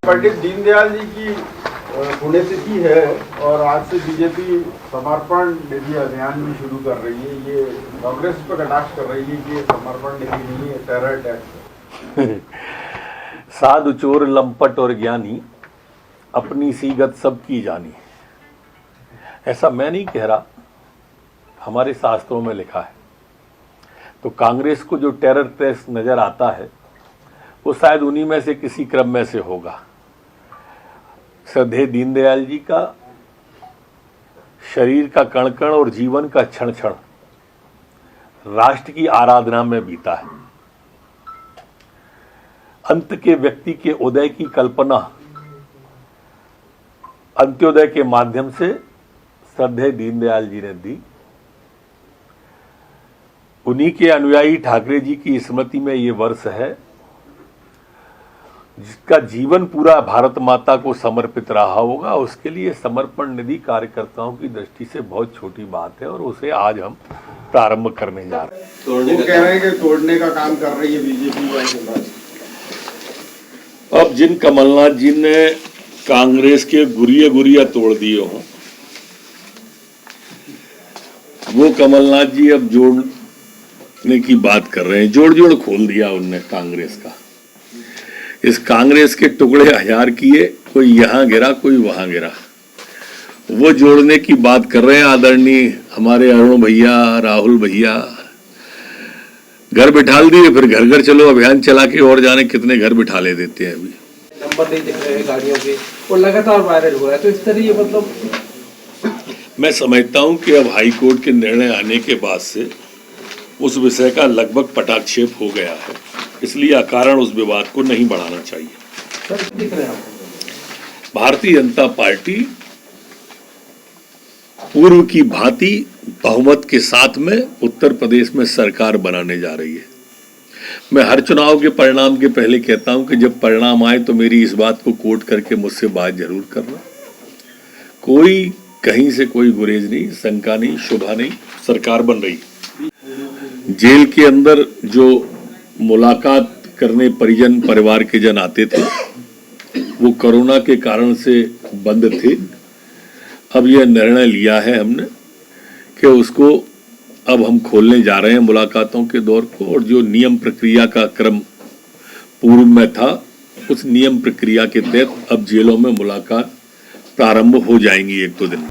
पंडित दीनदयाल जी की पुण्यतिथि है और आज से बीजेपी समर्पण निधि अभियान भी शुरू कर रही है। ये कांग्रेस पर कटाक्ष कर रही है कि ये समर्पण निधि नहीं है, टेरर टैक्स। साधु चोर लंपट और ज्ञानी अपनी सीगत सबकी जानी, ऐसा मैं नहीं कह रहा, हमारे शास्त्रों में लिखा है। तो कांग्रेस को जो टेरर टैक्स नजर आता है वो शायद उन्हीं में से किसी क्रम में से होगा। श्रद्धेय दीनदयाल जी का शरीर का कण कण और जीवन का क्षण क्षण राष्ट्र की आराधना में बीता है। अंत के व्यक्ति के उदय की कल्पना अंत्योदय के माध्यम से श्रद्धेय दीनदयाल जी ने दी। उन्हीं के अनुयायी ठाकरे जी की स्मृति में ये वर्ष है जिसका जीवन पूरा भारत माता को समर्पित रहा होगा। उसके लिए समर्पण निधि कार्यकर्ताओं की दृष्टि से बहुत छोटी बात है और उसे आज हम प्रारंभ करने जा रहे हैं। वो कह रहे हैं कि तोड़ने का काम कर रही है बीजेपी। अब जिन कमलनाथ जी ने कांग्रेस के गुरिया गुरिया तोड़ दिए हों, वो कमलनाथ जी अब जोड़ने की बात कर रहे हैं। जोड़ जोड़ खोल दिया उनने कांग्रेस का। इस कांग्रेस के टुकड़े हजार किए, कोई यहां गिरा कोई वहां गिरा, वो जोड़ने की बात कर रहे हैं। आदरणीय हमारे अरुण भैया, राहुल भैया घर बिठाल दिए, फिर घर घर चलो अभियान चला के और जाने कितने घर बिठा ले देते हैं। अभी नंबर नहीं दिख रहे हैं गाड़ियों के और लगातार वायरल हो रहा है, तो इस तरह ये मतलब मैं समझता हूं कि अब हाई कोर्ट के निर्णय आने के बाद से उस विषय का लगभग पटाक्षेप हो गया है, इसलिए अकारण उस विवाद को नहीं बढ़ाना चाहिए। सर दिख रहे हैं भारतीय जनता पार्टी पूर्व की भांति बहुमत के साथ में उत्तर प्रदेश में सरकार बनाने जा रही है। मैं हर चुनाव के परिणाम के पहले कहता हूं कि जब परिणाम आए तो मेरी इस बात को कोट करके मुझसे बात जरूर करना। कोई कहीं से कोई गुरेज नहीं, शंका नहीं, शुभा नहीं, सरकार बन रही। जेल के अंदर जो मुलाकात करने परिजन परिवार के जन आते थे वो कोरोना के कारण से बंद थे। अब यह निर्णय लिया है हमने कि उसको अब हम खोलने जा रहे हैं मुलाकातों के दौर को, और जो नियम प्रक्रिया का क्रम पूर्व में था उस नियम प्रक्रिया के तहत अब जेलों में मुलाकात प्रारंभ हो जाएंगी 1-2 दिन में।